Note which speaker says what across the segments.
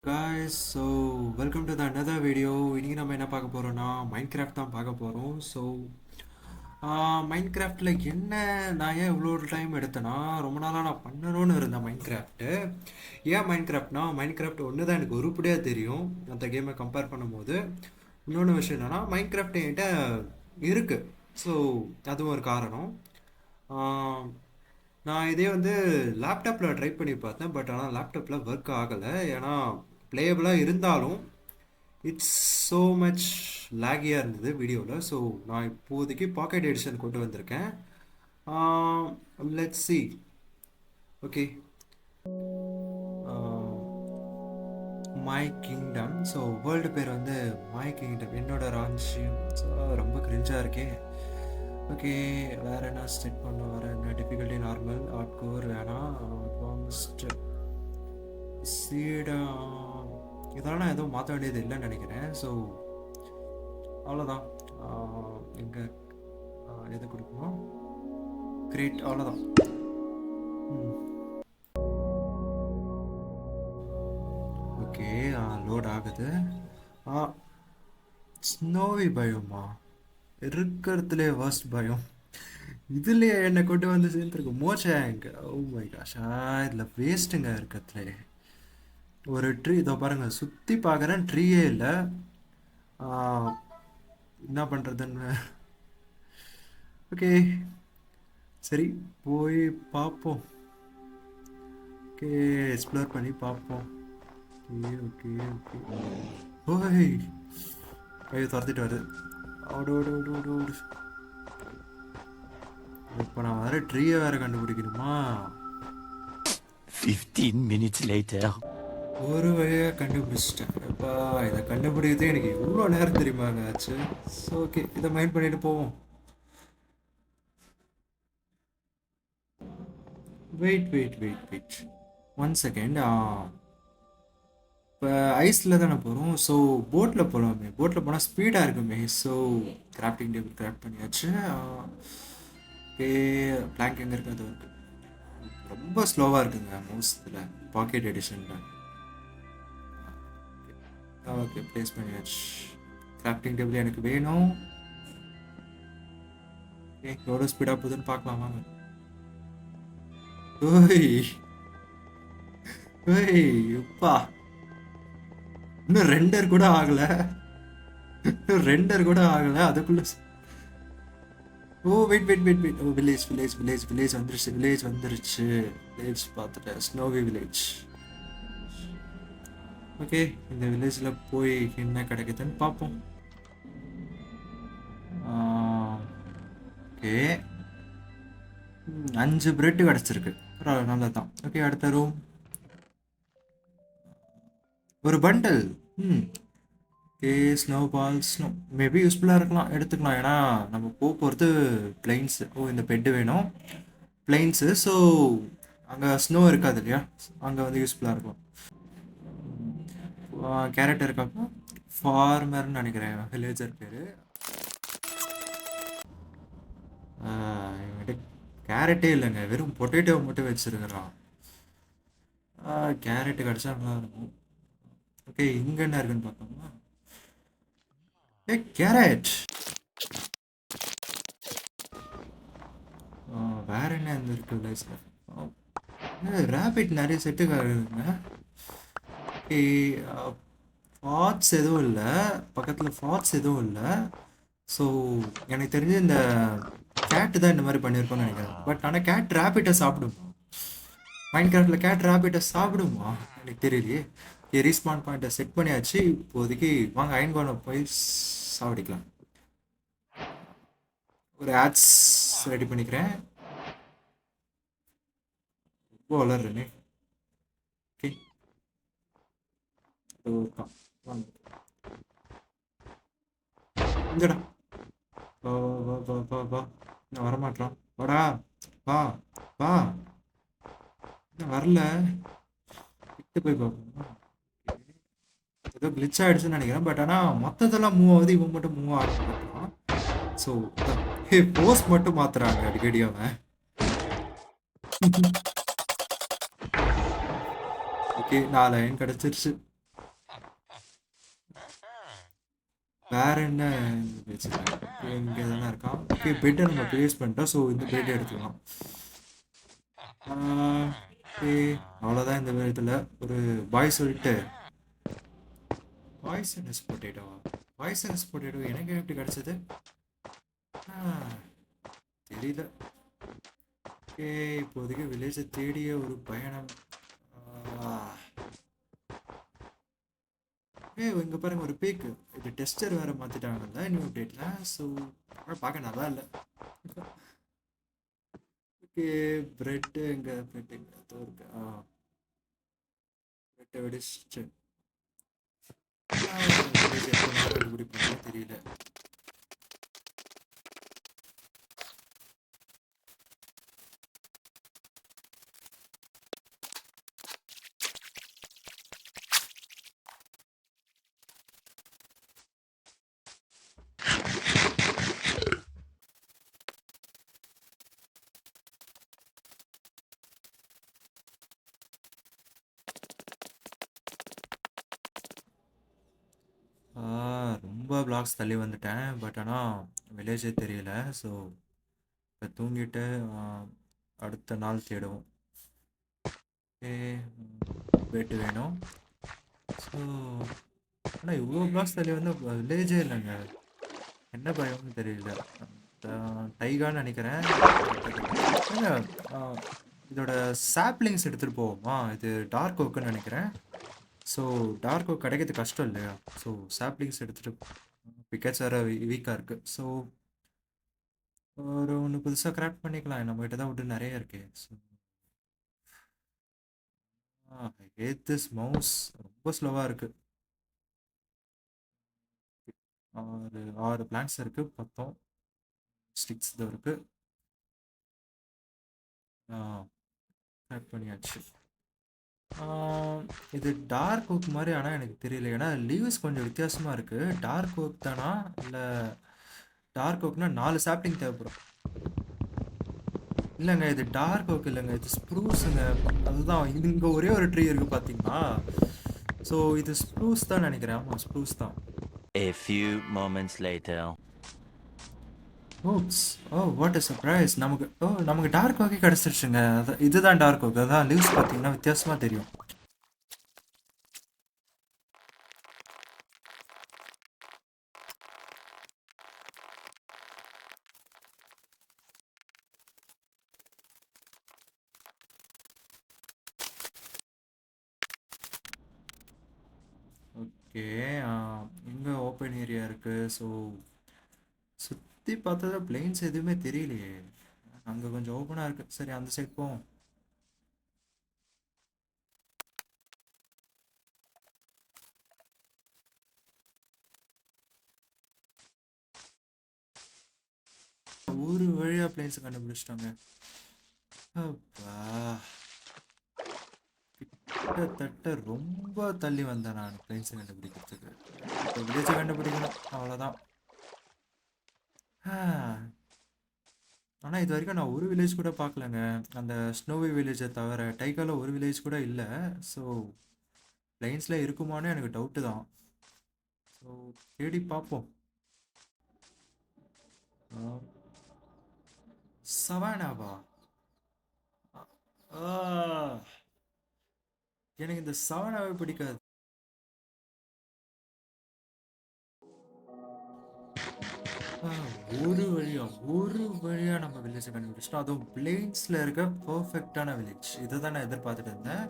Speaker 1: guys, so welcome to the another video. இன்னைக்கு நம்ம என்ன பார்க்க போறோம்னா மைன்கிராஃப்ட் தான் பார்க்க போறோம். ஸோ மைன்கிராஃப்டில் என்ன நான் ஏன் இவ்வளோ டைம் எடுத்தேன்னா ரொம்ப நாளாக நான் பண்ணணும்னு இருந்தேன் மைன்கிராஃப்ட்டு. ஏன் மைன்கிராஃப்ட் ஒன்று தான் எனக்கு உருப்படியாக தெரியும் அந்த கேமை கம்பேர் பண்ணும்போது. இன்னொன்று விஷயம் என்னென்னா மைன்கிராஃப்ட் என்கிட்ட இருக்குது. ஸோ அதுவும் ஒரு காரணம். ஆஹ், நான் இதே வந்து லேப்டாப்பில் ட்ரை பண்ணி பார்த்தேன். பட் ஆனால் லேப்டாப்பில் ஒர்க் ஆகலை. ஏன்னா பிளேயபிளாக இருந்தாலும் இட்ஸ் ஸோ மச் லேகியாக இருந்தது வீடியோவில். ஸோ நான் இப்போதைக்கு பாக்கெட் எடிஷன் கொண்டு வந்திருக்கேன். Let's see. Okay, my kingdom. So world பேர் வந்து மை கிங்டம், என்னோட ராஜ்யம். ஸோ ரொம்ப கிரிஞ்சாக இருக்கேன். ஓகே, வேறு என்ன செட் பண்ண, வேறு என்ன டிஃபிகல்ட்டி, நார்மல், ஹார்ட் கோர் வேணாம், அட்வான்ஸ்டு, சீடா, இதெல்லாம் நான் எதுவும் மாற்ற வேண்டியது இல்லைன்னு நினைக்கிறேன். ஸோ அவ்வளோதான். எங்கே எது கொடுக்கணும், கிரேட், அவ்வளோதான். ஓகே, லோட் ஆகுது. ஸ்னோவி பயமா இருக்கிறதுலே வர்ஸ்ட் பயம். இதுலேயே என்னை கொண்டு வந்து சேர்ந்துருக்கு மோச்சேங்க. ஓ மை காஷ், இதில் வேஸ்ட்டுங்க இருக்கிறதுலே. ஒரு ட்ரீ இதோ பாருங்க, சுற்றி பார்க்குறேன், ட்ரீயே இல்லை. என்ன பண்ணுறதுன்னு. ஓகே, சரி போய் பார்ப்போம். ஓகே, எக்ஸ்ப்ளோர் பண்ணி பார்ப்போம். Okay okay okay. ஓய், ஐயோ துரத்திட்டு வருது. ஓடு ஓடு ஓடு ஓடு ஓடு. இப்போ நான் வேறு ட்ரீயை வேறு கண்டுபிடிக்கணுமா?
Speaker 2: 15 minutes later.
Speaker 1: ஒரு வழியாக கண்டுபிடிச்சிட்டேன். அப்பா, இதை கண்டுபிடிக்கிறதே எனக்கு எவ்வளோ நேரம் தெரியுமாங்க ஆச்சு. ஸோ ஓகே, இதை மைண்ட் பண்ணிட்டு போவோம். Wait wait wait wait 1 second. இப்போ ஐஸில் தானே போகிறோம். ஸோ போட்டில் போகலாமே. போட்டில் போனால் ஸ்பீடாக இருக்குமே. ஸோ கிராஃப்டிங் டேபிள் கிராஃப்ட் பண்ணியாச்சு. ஓகே, பிளாங்க் எங்கே இருக்குது? அது இருக்குது. ரொம்ப ஸ்லோவாக இருக்குங்க மவுஸ் இதில், பாக்கெட் எடிஷனில். ஓகே, ப்ளேஸ் பண்ணியாச்சு. கிராஃப்டிங் டேபிள் எனக்கு வேணும். ஓகே, எவ்வளோ ஸ்பீடாக போகுதுன்னு பார்க்கலாம் வாங்க. ஓய் ஓய் எப்பா, இன்னும் ரெண்டர் கூட ஆகலை. அதுக்குள்ள. ஓ வெயிட் வெயிட் வெயிட் வெயிட். ஓ, வில்லேஜ் வில்லேஜ் வில்லேஜ் வில்லேஜ் வந்துருச்சு. வில்லேஜ் பார்த்துட்டேன், ஸ்னோவி வில்லேஜ். ஓகே, இந்த வில்லேஜில் போய் என்ன கிடைக்குதுன்னு பார்ப்போம். ஓகே, 5 பிரெட் கிடச்சிருக்கு, நல்லது தான். ஓகே, அடுத்த ரூம். ஒரு பண்டல். ஓகே, ஸ்னோ பால், ஸ்னோ மேபி யூஸ்ஃபுல்லாக இருக்கலாம், எடுத்துக்கலாம். ஏன்னா நம்ம போகிறது பிளைன்ஸு. ஓ, இந்த பெட்டு வேணும், பிளைன்ஸு. ஸோ அங்கே ஸ்னோ இருக்காது இல்லையா, அங்கே வந்து யூஸ்ஃபுல்லாக இருக்கும். கேரட் இருக்காப்பா, ஃபார்மர்னு நினைக்கிறேன் வில்லேஜர் பேர். என்கிட்ட கேரட்டே இல்லைங்க, வெறும் பொட்டேட்டோ மட்டும் வச்சுருக்கிறான். கேரட்டு கிடச்சா நல்லா இருக்கும். ஓகே, இங்கே என்ன இருக்குன்னு பார்த்தோம்னா, ஏ கேரட். வேற என்ன இருக்கு வில்லேஜில்? ரேபிட் நிறைய செட்டுக்கு இருக்குங்க. ஓகே, ஃபாட்ஸ் எதுவும் இல்லை பக்கத்தில், ஃபாட்ஸ் எதுவும் இல்லை. ஸோ எனக்கு தெரிஞ்சு இந்த கேட்டு தான் இந்த மாதிரி பண்ணியிருக்கோன்னு நினைக்கிறேன். பட் ஆனால் கேட் ரேபிட்டை சாப்பிடுமா? மைன்கிராஃப்டில் கேட் ரேபிட்டை சாப்பிடுமா எனக்கு தெரியலையே. ரீஸ்பான் பாயிண்ட்டை செட் பண்ணியாச்சு. இப்போதைக்கு வாங்க அயன்கோனை போய் சாப்பிடிக்கலாம். ஒரு ஆட்ஸ் ரெடி பண்ணிக்கிறேன். ரொம்ப வளர்றேனே. ஓகே, வாங்க இங்கடா. வா வா வா வா வா வா. நான் வரமாட்டான். வாடா, வா வா. நான் வரல, கிட்ட போய் பார்ப்போம். ஏதோ கிளிச் ஆகிடுச்சுன்னு நினைக்கிறேன். பட் ஆனால் மற்றதெல்லாம் மூவ் ஆகுது, இவன் மட்டும் மூவ் ஆக மாட்டான். ஸோ போஸ்ட் மட்டும் மாத்துறாங்க அடிக்கடி அவன். ஓகே, 4 அயன் கிடச்சிருச்சு. வேற என்ன வச்சுக்கலாம்? ஓகே, இங்கே தானே இருக்கான். ஓகே, பெட்டை நம்ம ப்ளேஸ் பண்ணிட்டோம். ஸோ இந்த பெட்டை எடுத்துக்கலாம். ஓகே, அவ்வளோதான். இந்த விதத்தில் ஒரு பாய் சொல்லிட்டு பாய்சனஸ் பொட்டேட்டோவா? பாய்சனஸ் பொட்டேட்டோ எனக்கு எப்படி கிடைச்சது? தெரியல. ஓகே, இப்போதைக்கு வில்லேஜை தேடிய ஒரு பயணம். இங்கே பாருங்க ஒரு பீக்கு. இது டெஸ்டர் வேறு மாற்றிட்டாங்கல்ல நியூ அப்டேட்டில். ஸோ பார்க்க நல்லா இல்லை. ஓகே, பிரெட்டு எங்கே? பிரெட் எங்கே இருக்கு? பிரெட்டை வெடிச்சிட்டு எப்போ நான் கண்டுபிடிப்பாங்க தெரியல. ரொம்ப பிளாக்ஸ் தள்ளி வந்துட்டேன். பட் ஆனால் வில்லேஜே தெரியல. ஸோ இப்போ தூங்கிட்டு அடுத்த நாள் தேடுவோம். ஓகே, வெயிட் வேணும். ஸோ ஆனால் இவ்வளோ பிளாக்ஸ் தள்ளி வந்து வில்லேஜே இல்லைங்க. என்ன பயம்னு தெரியல. டைகான்னு நினைக்கிறேன். இதோட சாப்லிங்ஸ் எடுத்துகிட்டு போவோமா? இது டார்க் ஓக்குன்னு நினைக்கிறேன். ஸோ டார்க் ஓக் கிடைக்கிறது கஷ்டம் இல்லையா? ஸோ சாப்லிங்ஸ் எடுத்துகிட்டு பிக்கெட்ஸ் வேறு வீக்காக இருக்குது. ஸோ ஒரு ஒன்று புதுசாக கிராஃப்ட் பண்ணிக்கலாம். நம்மகிட்ட தான் விட்டு நிறைய இருக்கு. ஸோ ஹேட் திஸ் மவுஸ், ரொம்ப ஸ்லோவாக இருக்குது. 6 பிளான்ஸ் இருக்குது. 10 ஸ்டிக்ஸ் தான் இருக்குது. கிராஃப்ட் பண்ணியாச்சு. இது டார்க் ஓக் மாதிரி, ஆனால் எனக்கு தெரியல. ஏன்னா லீவ்ஸ் கொஞ்சம் வித்தியாசமாக இருக்குது. டார்க் ஓக் தானா இல்லை? டார்க் ஓக்னா 4 சாப்டிங் தேவைப்படும். இல்லைங்க, இது டார்க் ஓக் இல்லைங்க, இது ஸ்ப்ரூஸுங்க. அதுதான் இங்கே ஒரே ஒரு ட்ரீ இருக்குது பார்த்தீங்களா? ஸோ இது ஸ்ப்ரூஸ் தான் நினைக்கிறேன். ஆமாம், ஸ்ப்ரூஸ் தான்.
Speaker 2: A few moments later.
Speaker 1: Oops, oh what a surprise. நமக்கு டார்க் ஓக்கே கிடச்சிருச்சுங்க. இதுதான் டார்க் ஓக். அதான் லீவ்ஸ் பார்த்தீங்கன்னா வித்தியாசமாக தெரியும். ஓகே, இங்கே ஓப்பன் ஏரியா இருக்குது. ஸோ சுற்றி பார்த்தா பிளெயின்ஸ் எதுவுமே தெரியலையே. அங்கே கொஞ்சம் ஓப்பனாக இருக்குது. சரி, அந்த சைட் போவோம். ஒரு வழியாக பிளெயின்ஸை கண்டுபிடிச்சிட்டாங்க. அப்பா, கிட்டத்தட்ட ரொம்ப தள்ளி வந்தேன் நான் பிளெயின்ஸை கண்டுபிடிக்கிறதுக்கு. இப்போ வில்லேஜை கண்டுபிடிக்கணும், அவ்வளோதான். ஆனால் இது வரைக்கும் நான் ஒரு வில்லேஜ் கூட பார்க்கலங்க. அந்த ஸ்னோவி வில்லேஜை தவிர டைகாவில் ஒரு வில்லேஜ் கூட இல்லை. ஸோ பிளைன்ஸில் இருக்குமான்னு எனக்கு டவுட்டு தான். ஸோ தேடி பார்ப்போம். சவானாவா? எனக்கு இந்த சவானாவே பிடிக்காது. ஒரு வழியா நம்ம வில்லேஜை கண்டுபிடிச்சிட்டோம். அதுவும் பிளெயின்ஸில் இருக்க பர்ஃபெக்டான வில்லேஜ். இதை தான் நான் எதிர்பார்த்துட்டு இருந்தேன்.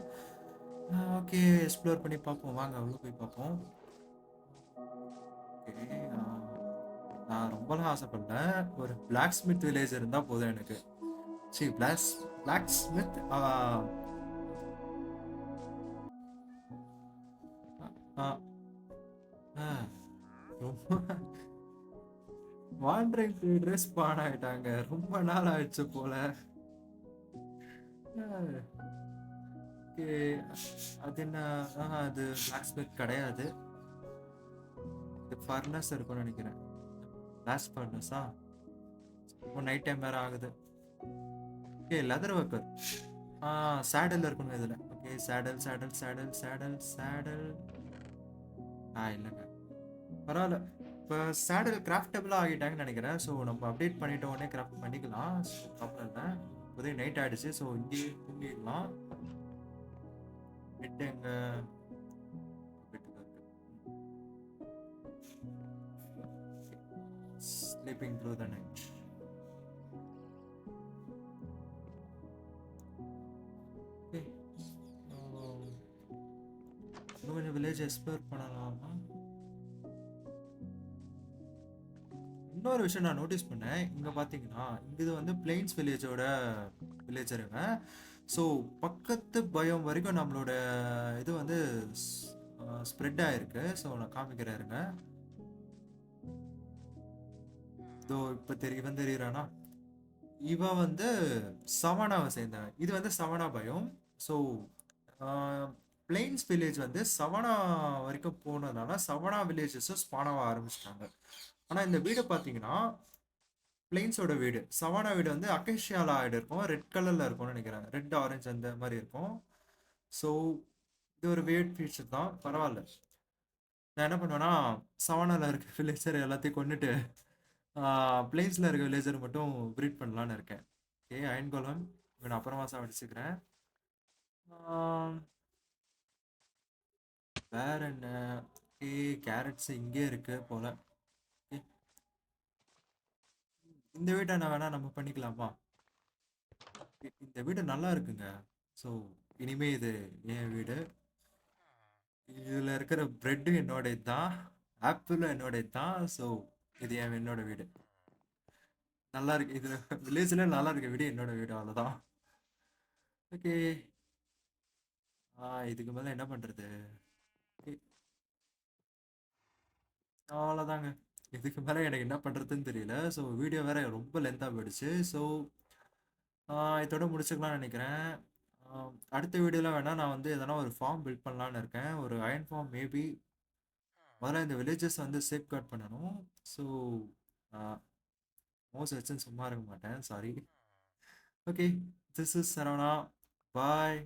Speaker 1: ஓகே, எக்ஸ்ப்ளோர் பண்ணி பார்ப்போம். வாங்க அவ்வளோ போய் பார்ப்போம். ஓகே, நான் ரொம்பலாம் ஆசைப்பட்டேன். ஒரு பிளாக் ஸ்மித் வில்லேஜ் இருந்தால் போதும் எனக்கு. சரி, பிளாக் ஸ்மித். ரொம்ப வாண்டரிங் ட்ரேடர்ஸ் ஸ்பான் ஆயிட்டாங்க. ரொம்ப நாள் ஆயிடுச்சு போல. ஓகே, அது என்ன? அது பிளாக் ஸ்மித் கிடையாது. இது ஃபர்னஸ் இருக்கும்னு நினைக்கிறேன். பிளாஸ் ஃபர்னஸா? இப்போ நைட் டைம் வேற ஆகுது. Okay, leather worker. சேடல் இருக்கணும் இதில். Okay, saddle saddle saddle saddle saddle. இல்லைங்க, பரவாயில்ல. இப்போ சேடல் கிராஃப்டபுளாக ஆகிட்டாங்கன்னு நினைக்கிறேன். ஸோ நம்ம அப்டேட் பண்ணிட்ட உடனே கிராஃப்ட் பண்ணிக்கலாம். ஸோ ப்ராப்ளம் இல்லை. இப்போதே நைட் ஆயிடுச்சு. ஸோ இங்கேயே தூங்கிடலாம். பெட் எங்க பெட்டுக்கு ஸ்லீப்பிங் த்ரூ த நைட். இன்னும் கொஞ்சம் வில்லேஜ் எக்ஸ்ப்ளோர் பண்ணலாமா? இன்னொரு விஷயம் நான் நோட்டீஸ் பண்ணேன். இங்கே பார்த்தீங்கன்னா இங்கே இது வந்து பிளெயின்ஸ் வில்லேஜோட வில்லேஜருங்க. ஸோ பக்கத்து பயம் வரைக்கும் நம்மளோட இது வந்து ஸ்ப்ரெட் ஆயிருக்கு. ஸோ நான் காமிக்கிறேருங்க. இதோ இப்போ இவன் தெரியுறானா? இவன் வந்து சவானாவை சேர்ந்தவன். இது வந்து சவானா பயம். ஸோ பிளெயின்ஸ் வில்லேஜ் வந்து சவானா வரைக்கும் போனதுனால சவானா வில்லேஜஸும் ஸ்பானாக ஆரம்பிச்சிட்டாங்க. ஆனால் இந்த வீடு பார்த்தீங்கன்னா பிளெயின்ஸோட வீடு. சவானா வீடு வந்து அக்கேஷியால ஆயிடு இருக்கும். ரெட் கலரில் இருக்கும்னு நினைக்கிறேன். ரெட் ஆரஞ்சு அந்த மாதிரி இருக்கும். ஸோ இது ஒரு வேர்ட் ஃபீச்சர் தான். பரவாயில்ல. நான் என்ன பண்ணுவேன்னா சவானாவில் இருக்க வில்லேஜர் எல்லாத்தையும் கொண்டுட்டு பிளெயின்ஸில் இருக்க வில்லேஜர் மட்டும் ப்ரீட் பண்ணலான்னு இருக்கேன். ஓகே அயன் கோலம் நான் அப்புறமா சாப்பிடுச்சுக்கிறேன். வேற என்ன? ஓகே கேரட்ஸ் இங்கே இருக்கு போல. Okay. இந்த வீட்டை நான் வேணா நம்ம பண்ணிக்கலாமா? இந்த வீடு நல்லா இருக்குங்க. ஸோ இனிமே இது என் வீடு. இதில் இருக்கிற பிரெட்டு என்னோட தான், ஆப்பிளும் என்னோட தான். ஸோ இது என்னோட வீடு. நல்லா இருக்கு. இதில் வில்லேஜில் நல்லா இருக்க வீடு என்னோட வீடு. அவ்வளோதான். ஓகே. இதுக்கு மேலே என்ன பண்ணுறது? அவ்வளோதாங்க. இதுக்கு மேலே எனக்கு என்ன பண்ணுறதுன்னு தெரியல. ஸோ வீடியோ வேற ரொம்ப லென்த்தாக போயிடுச்சு. ஸோ இதோட முடிச்சுக்கலாம்னு நினைக்கிறேன். அடுத்த வீடியோவில் வேணால் நான் வந்து எதனா ஒரு ஃபார்ம் பில்ட் பண்ணலான்னு இருக்கேன். ஒரு அயன் ஃபார்ம் மேபி. முதல்ல இந்த வில்லேஜஸ் வந்து சேஃப் கார்ட் பண்ணணும். ஸோ மோஸ்ட் வச்சுன்னு சும்மா இருக்க மாட்டேன். Sorry. Okay this is Saravana. Bye.